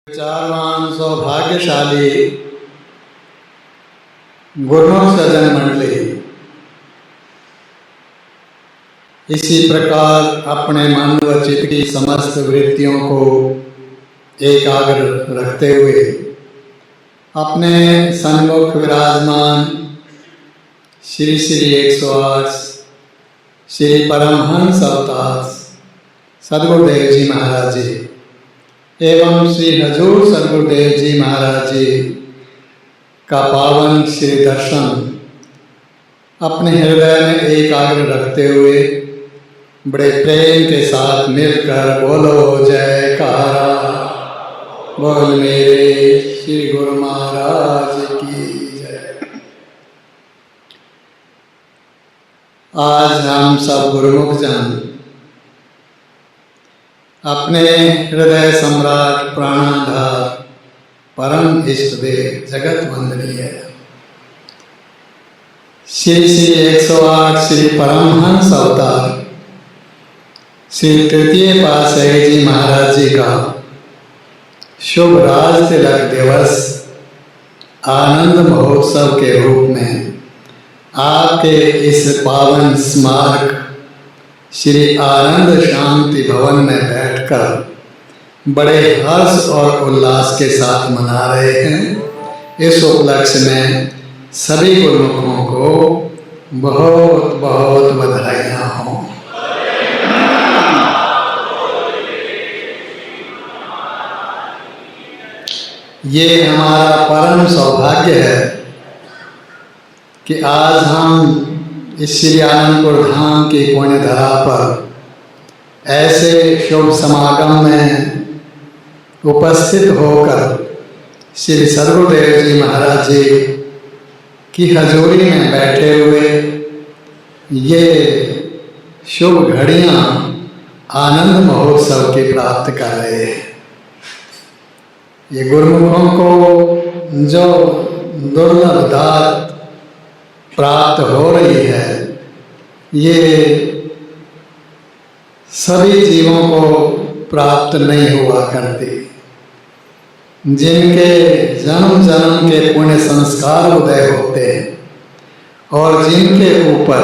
विचारवान सौभाग्यशाली गुरुमुख सज्जन मंडली इसी प्रकार अपने मन व चित्त की समस्त वृत्तियों को एकाग्र रखते हुए अपने सन्मुख विराजमान श्री श्री 108 श्री परमहंस अवतार सद्गुरुदेव जी महाराज जी एवं श्री हजूर सद्गुरुदेव जी महाराज जी का पावन श्री दर्शन अपने हृदय में एकाग्र रखते हुए बड़े प्रेम के साथ मिलकर बोलो जयकारा बोल मेरे श्री गुरु महाराज की जय। आज हम सब गुरुमुख जन अपने हृदय सम्राट प्राणाधार परम इष्ट देव जगत वंदनीय श्री श्री 108 श्री परमहंस अवतार श्री तृतीय पातशाही जी महाराज जी का शुभ राज तिलक दिवस आनंद महोत्सव के रूप में आपके इस पावन स्मारक श्री आनंद शांति भवन में बैठकर बड़े हर्ष और उल्लास के साथ मना रहे हैं। इस उपलक्ष्य में सभी गुरुमुखों को बहुत बहुत बधाइयाँ हों। ये हमारा परम सौभाग्य है कि आज हम इस श्री आनंदपुर धाम की पुण्य धरा पर ऐसे शुभ समागम में उपस्थित होकर श्री सद्गुरुदेव जी महाराज जी की हजूरी में बैठे हुए ये शुभ घड़ियाँ आनंद महोत्सव की प्राप्त कर रहे हैं। ये गुरुमुखों को जो दुर्लभ दात प्राप्त हो रही है, ये सभी जीवों को प्राप्त नहीं हुआ करती। जिनके जन्म जन्म के पुण्य संस्कार उदय होते हैं और जिनके ऊपर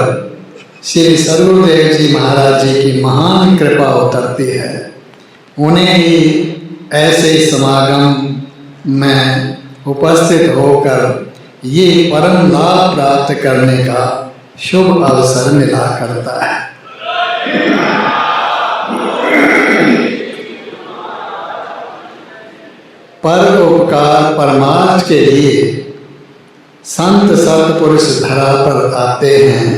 श्री सद्गुरुदेव जी महाराज जी की महान कृपा उतरती है, उन्हें ही ऐसे समागम में उपस्थित होकर ये परम लाभ प्राप्त करने का शुभ अवसर मिला करता है। पर उपकार परमार्थ के लिए संत सत्पुरुष धरा पर आते हैं,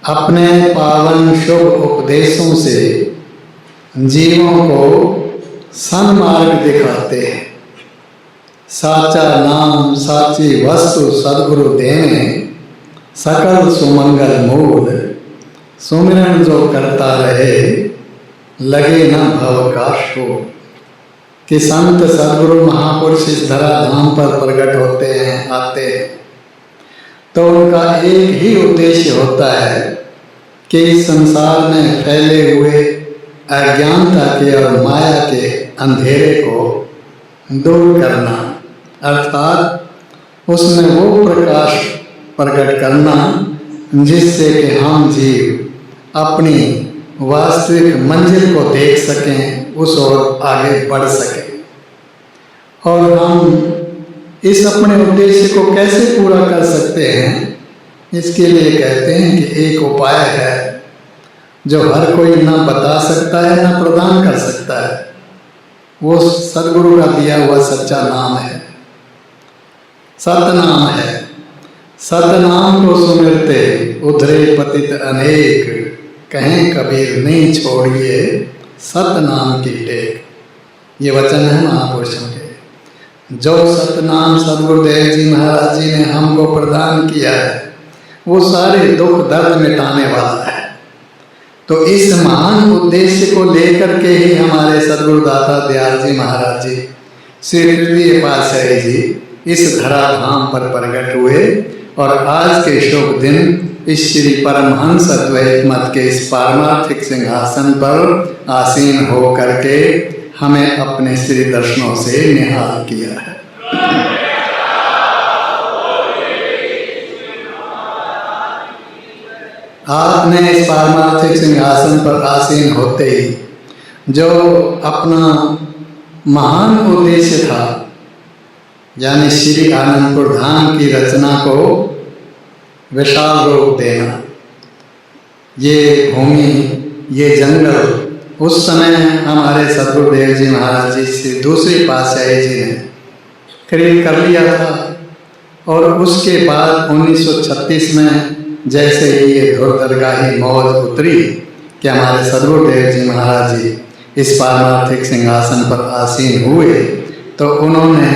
अपने पावन शुभ उपदेशों से जीवों को सन्मार्ग दिखाते हैं। साचा नाम साची वस्तु सद्गुरु देने सकल सुमंगल मूल, सुमिरन जो करता रहे लगे न भव का शोक। कि संत सद्गुरु महापुरुष इस धरा धाम पर प्रकट होते हैं, आते हैं, तो उनका एक ही उद्देश्य होता है कि इस संसार में फैले हुए अज्ञानता के और माया के अंधेरे को दूर करना, अर्थात उसमें वो प्रकाश प्रकट करना जिससे कि हम जीव अपनी वास्तविक मंजिल को देख सकें, उस ओर आगे बढ़ सकें। और हम इस अपने उद्देश्य को कैसे पूरा कर सकते हैं, इसके लिए कहते हैं कि एक उपाय है जो हर कोई ना बता सकता है ना प्रदान कर सकता है। वो सद्गुरु का दिया हुआ सच्चा नाम है, सतनाम है। सतनाम को सुमिरते उधरे पतित अनेक, कहें कबीर नहीं छोड़िए सतनाम की टेक। ये वचन है महापुरुषों के। जो सतनाम सद्गुरुदेव जी महाराज जी ने हमको प्रदान किया है, वो सारे दुख दर्द मिटाने वाला है। तो इस महान उद्देश्य को लेकर के ही हमारे सद्गुरुदाता दयाल जी महाराज जी श्री तृतीय पातशाही जी इस धरा धाम पर प्रकट हुए और आज के शुभ दिन इस श्री परमहंस अद्वैत मत के इस पारमार्थिक सिंहासन पर आसीन हो करके हमें अपने श्री दर्शनों से निहाल किया है। आपने इस पारमार्थिक सिंहासन पर आसीन होते ही जो अपना महान उद्देश्य था, यानी श्री आनंदपुर धाम की रचना को विशाल रूप देना, ये भूमि, ये जंगल उस समय हमारे सद्गुरुदेव जी महाराज जी से दूसरी पातशाही जी ने खरीद कर लिया था। और उसके बाद 1936 में जैसे ही ये धुरदरगाही मौज उतरी कि हमारे सद्गुरुदेव जी महाराज जी इस पारमार्थिक सिंहासन पर आसीन हुए, तो उन्होंने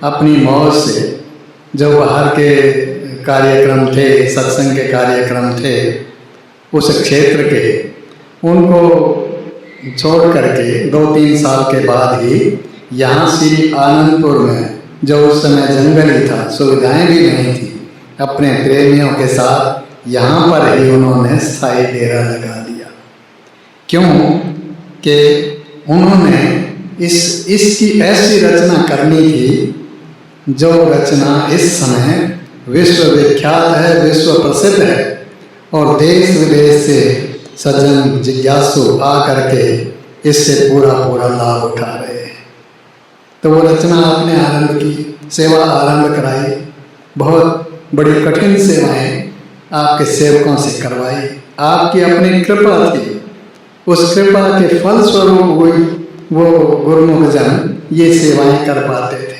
अपनी मौज से जो बाहर के कार्यक्रम थे, सत्संग के कार्यक्रम थे उस क्षेत्र के, उनको छोड़ करके 2-3 साल के बाद ही यहाँ श्री आनंदपुर में, जो उस समय जंगल ही था, सुविधाएं भी नहीं थी, अपने प्रेमियों के साथ यहाँ पर ही उन्होंने स्थायी डेरा लगा दिया। क्यों कि उन्होंने इसकी ऐसी रचना करनी थी जो रचना इस समय विश्व विख्यात है, विश्व प्रसिद्ध है, और देश विदेश से सज्जन जिज्ञासु आ करके इससे पूरा लाभ उठा रहे हैं। तो वो रचना आपने आरंभ की, सेवा आरंभ कराई, बहुत बड़ी कठिन सेवाएं आपके सेवकों से करवाई, आपकी अपनी कृपा थी। उस कृपा के फल स्वरूप हुई वो गुरुमुख जन ये सेवाएं कर पाते थे।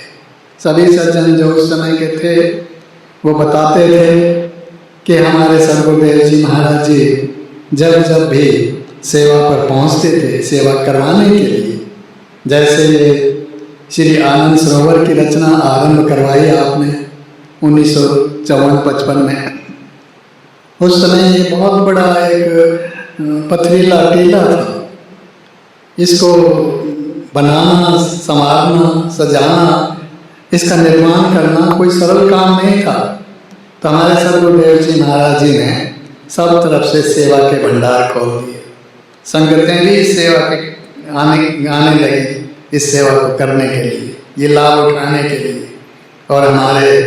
सभी सज्जन जो उस समय के थे वो बताते थे कि हमारे सद्गुरुदेव जी महाराज जी जब भी सेवा पर पहुंचते थे, सेवा करवाने के लिए, जैसे श्री आनंद सरोवर की रचना आरंभ करवाई आपने 1954-55 में। उस समय ये बहुत बड़ा एक पथरीला टीला था। इसको बनाना, संवारना, सजाना, इसका निर्माण करना कोई सरल काम नहीं था। तो हमारे सद्गुरुदेव जी महाराज जी ने सब तरफ से सेवा के भंडार खोल दिए। संगतें भी इस सेवा के आने लगी, इस सेवा को करने के लिए, ये लाभ उठाने के लिए। और हमारे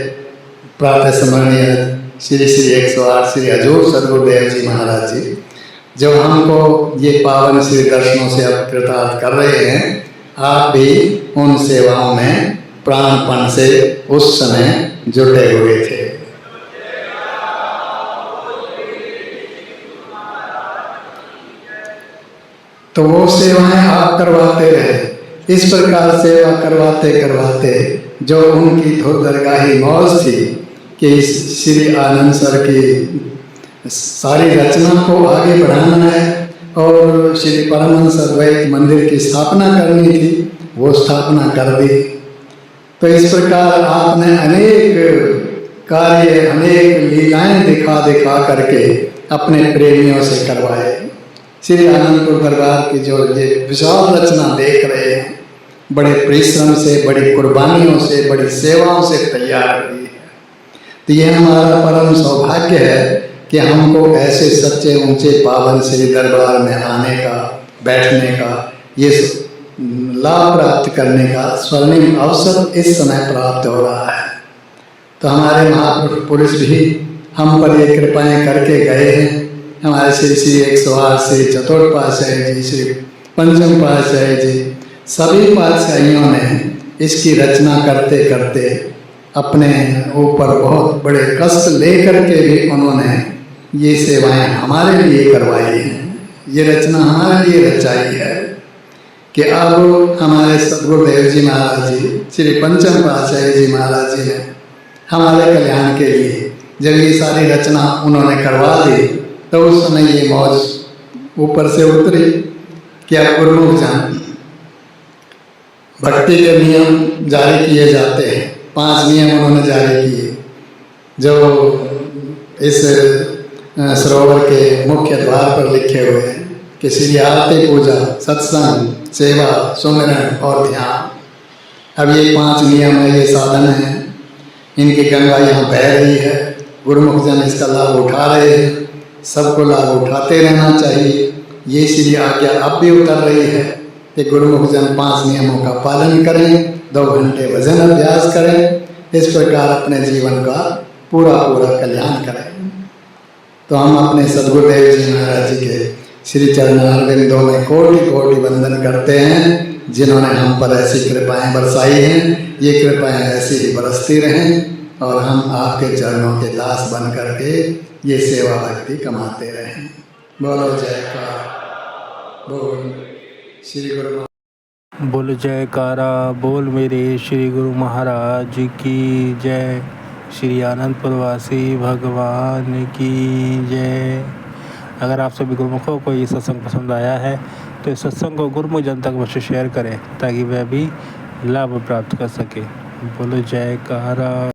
प्रातः स्मरणीय श्री 108 श्री हजूर सद्गुरुदेव जी महाराज जी जो हमको ये पावन श्री दर्शनों से अब कृतार्थ कर रहे हैं, आप भी उन सेवाओं में प्राणपण से उस समय जुटे हुए थे। तो वो सेवाएं आप करवाते रहे। इस प्रकार सेवा करवाते करवाते जो उनकी धुरदरगाही मौज थी कि इस श्री आनंद सर की सारी रचना को आगे बढ़ाना है और श्री परमहंस अद्वैत मंदिर की स्थापना करनी थी, वो स्थापना कर दी। तो इस प्रकार आपने अनेक कार्य, अनेक लीलाएं दिखा करके अपने प्रेमियों से करवाए। श्री आनंदपुर दरबार की जो ये विशाल रचना देख रहे हैं, बड़े परिश्रम से, बड़ी कुर्बानियों से, बड़ी सेवाओं से तैयार हुई है। तो ये हमारा परम सौभाग्य है कि हमको ऐसे सच्चे ऊंचे पावन श्री दरबार में आने का, बैठने का, ये लाभ प्राप्त करने का स्वर्णिम अवसर इस समय प्राप्त हो रहा है। तो हमारे महापुरुष भी हम पर ये कृपाएं करके गए हैं। हमारे श्री 108 श्री चतुर्थ पातशाही जी, श्री पंचम पातशाही जी, सभी पातशाहियों ने इसकी रचना करते करते अपने ऊपर बहुत बड़े कष्ट लेकर के भी उन्होंने ये सेवाएं हमारे लिए करवाई हैं। ये रचना हमारे लिए रचाई है कि अब हमारे सद्गुरुदेव जी महाराज जी, श्री पंचम पातशाही जी महाराज जी ने हमारे कल्याण के लिए जब ये सारी रचना उन्होंने करवा दी, तो उस समय ये मौज ऊपर से उतरी कि अब गुरुमुख जन भक्ति के नियम जारी किए जाते हैं। 5 नियम उन्होंने जारी किए जो इस सरोवर के मुख्य द्वार पर लिखे हुए हैं कि श्री आरती, पूजा, सत्संग, सेवा, सुमिरन और ध्यान। अब ये 5 नियम है, ये साधन है, इनकी गंगा यहाँ बह रही है। गुरुमुख जन इसका लाभ उठा रहे हैं, सबको लाभ उठाते रहना चाहिए। ये श्री आज्ञा अब भी उतर रही है कि गुरुमुख जन 5 नियमों का पालन करें, 2 घंटे भजन अभ्यास करें, इस प्रकार अपने जीवन का पूरा कल्याण करें। तो हम अपने सद्गुरुदेव जी महाराज जी के श्री चरणारविंदों में कोटि वंदन करते हैं, जिन्होंने हम पर ऐसी कृपाएं बरसाई हैं। ये कृपाएं ऐसी ही बरसती रहें और हम आपके चरणों के दास बन करके ये सेवा भक्ति कमाते रहें। बोलो जयकार, बोल श्री गुरु, बोल जयकारा, बोल मेरे श्री गुरु महाराज की जय। श्री आनंदपुर वासी भगवान की जय। अगर आप सभी गुरुमुखों को ये सत्संग पसंद आया है तो इस सत्संग को गुरुमुख जन तक मुझसे शेयर करें ताकि वह भी लाभ प्राप्त कर सके। बोलो जयकारा।